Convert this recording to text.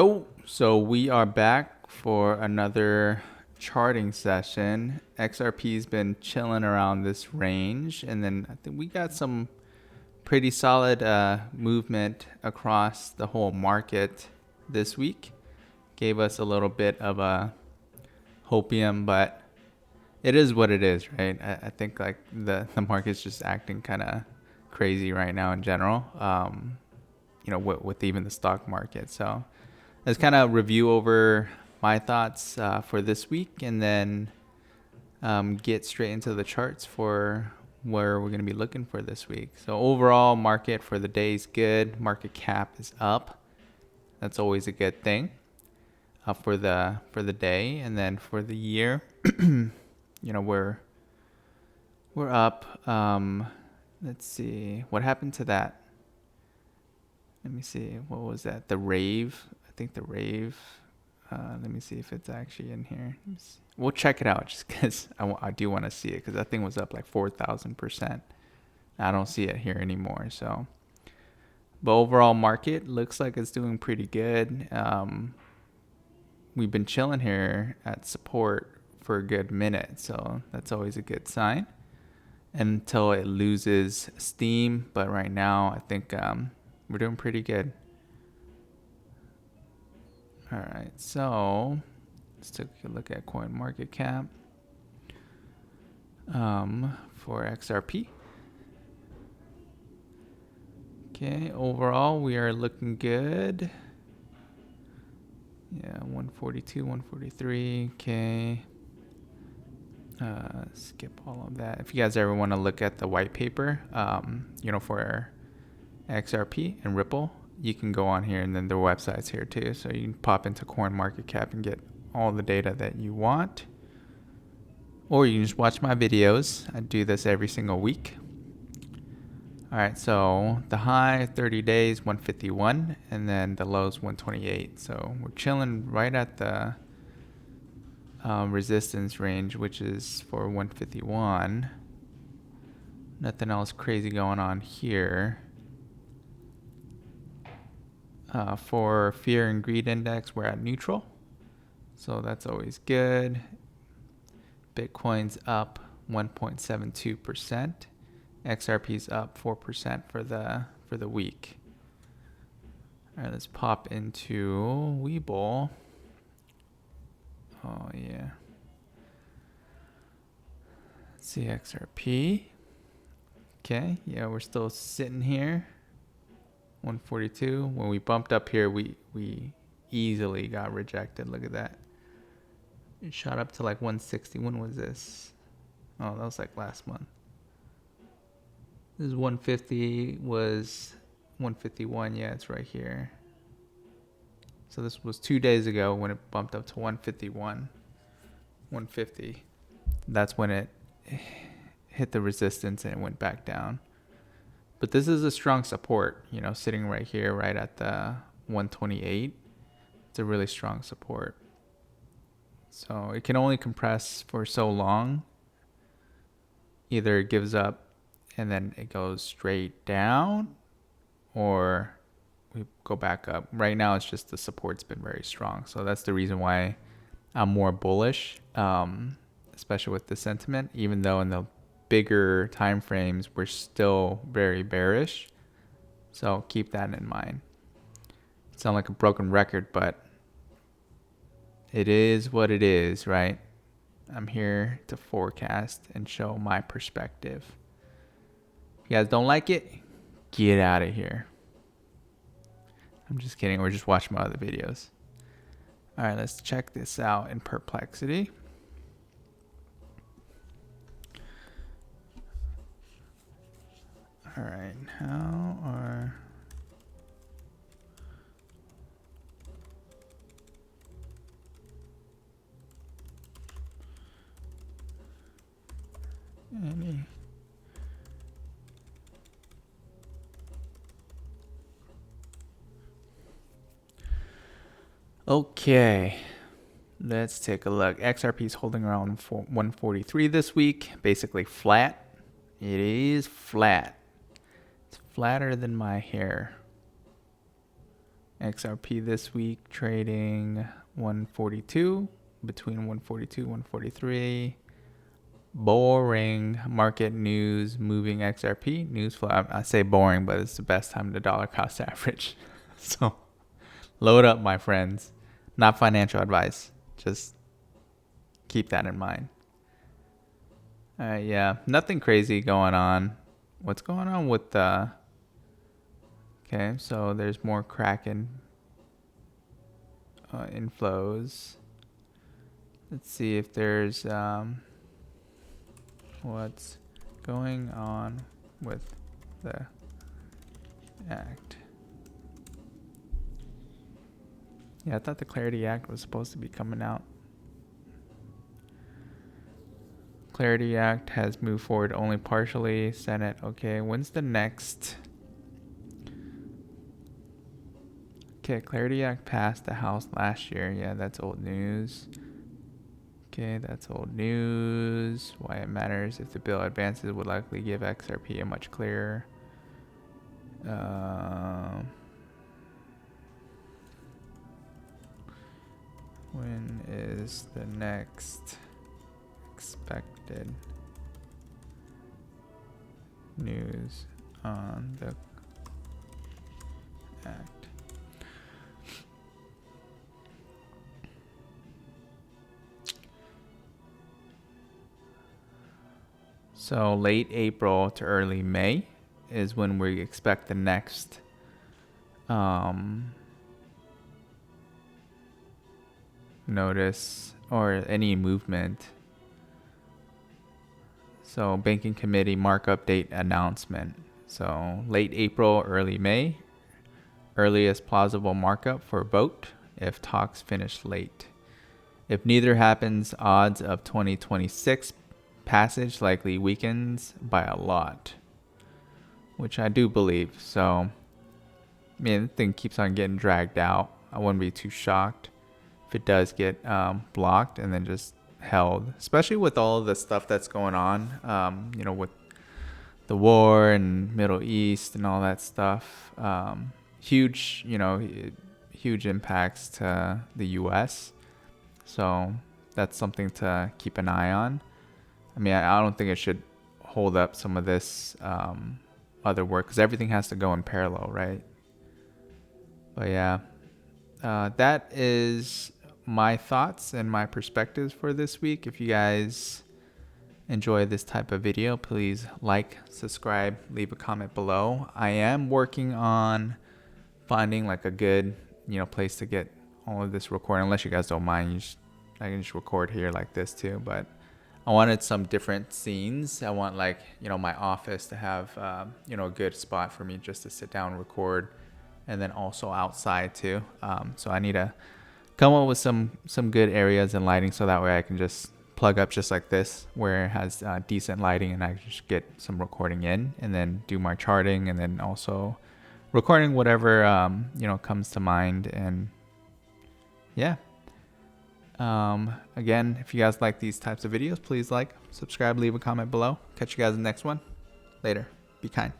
Oh, so we are back for another charting session. XRP's been chilling around this range, and then I think we got some pretty solid movement across the whole market this week. Gave us a little bit of a hopium, but it is what it is, right? I think like the market's just acting kind of crazy right now in general. With even the stock market. So let's kind of review over my thoughts for this week, and then get straight into the charts for where we're going to be looking for this week. So overall market for the day is good. Market cap is up. That's always a good thing for the day, and then for the year, we're up. Let's see what happened to that. Let me see. What was that? The rave. I think the rave. Let me see if it's actually in here. We'll check it out just because I do want to see it, because that thing was up like 4,000%. I don't see it here anymore. So, but overall market looks like it's doing pretty good. We've been chilling here at support for a good minute, so that's always a good sign until it loses steam. But right now, I think we're doing pretty good. All right, so let's take a look at coin market cap for XRP. Okay, overall we are looking good. Yeah, 142, 143. Okay. Skip all of that. If you guys ever want to look at the white paper, for XRP and Ripple, you can go on here, and then their website's here too. So you can pop into coin market cap and get all the data that you want. Or you can just watch my videos. I do this every single week. All right, so the high 30 days 151, and then the lows 128. So we're chilling right at the resistance range, which is for 151. Nothing else crazy going on here. For fear and greed index, we're at neutral, so that's always good. Bitcoin's up 1.72%. XRP's up 4% for the week. All right, let's pop into Webull. Oh yeah. Let's see XRP. Okay, yeah, we're still sitting here. 142. When we bumped up here, we easily got rejected. Look at that. It shot up to like 160. When was this? Oh, that was like last month. This is 150, was 151. Yeah, it's right here. So this was 2 days ago when it bumped up to 151. 150. That's when it hit the resistance and it went back down. But this is a strong support, sitting right here, right at the 128. It's a really strong support. So it can only compress for so long. Either it gives up and then it goes straight down, or we go back up. Right now, it's just the support's been very strong. So that's the reason why I'm more bullish, especially with the sentiment, even though in the bigger time frames we're still very bearish. So keep that in mind. It sounds like a broken record, but it is what it is, right? I'm here to forecast and show my perspective. If you guys don't like it, get out of here. I'm just kidding, or just watch my other videos. All right, let's check this out in Perplexity. All right, how are any okay, let's take a look. XRP is holding around 143 this week, basically flat. It is flat. It's flatter than my hair. XRP this week trading 142, between 142 143. Boring market news moving XRP news flow. I say boring, but it's the best time to dollar cost average. So load up, my friends. Not financial advice, just keep that in mind. Yeah, nothing crazy going on. What's going on with the... Okay, so there's more Kraken inflows. Let's see if there's what's going on with the act. Yeah, I thought the Clarity Act was supposed to be coming out. Clarity Act has moved forward only partially. Senate, okay, when's the next? Okay, Clarity Act passed the House last year. Yeah, that's old news. Okay, that's old news. Why it matters if the bill advances would likely give XRP a much clearer. When is the next expected news on the act? So late April to early May is when we expect the next notice or any movement. So banking committee markup date announcement. So late April, early May, earliest plausible markup for vote if talks finish late. If neither happens, odds of 2026 passage likely weakens by a lot, which I do believe. So, I mean, the thing keeps on getting dragged out. I wouldn't be too shocked if it does get blocked and then just held, especially with all of the stuff that's going on, you know, with the war and Middle East and all that stuff. Huge, you know, huge impacts to the U.S. So that's something to keep an eye on. I mean, I don't think it should hold up some of this other work because everything has to go in parallel, right? But yeah, that is my thoughts and my perspectives for this week. If you guys enjoy this type of video, please like, subscribe, leave a comment below. I am working on finding like a good, you know, place to get all of this recording. Unless you guys don't mind, I can just record here like this too. But I wanted some different scenes. I want, like, you know, my office to have, you know, a good spot for me just to sit down and record, and then also outside too. So I need to come up with some good areas and lighting so that way I can just plug up just like this where it has decent lighting and I can just get some recording in and then do my charting and then also recording whatever, you know, comes to mind. And yeah. Again, if you guys like these types of videos, please like, subscribe, leave a comment below. Catch you guys in the next one. Later. Be kind.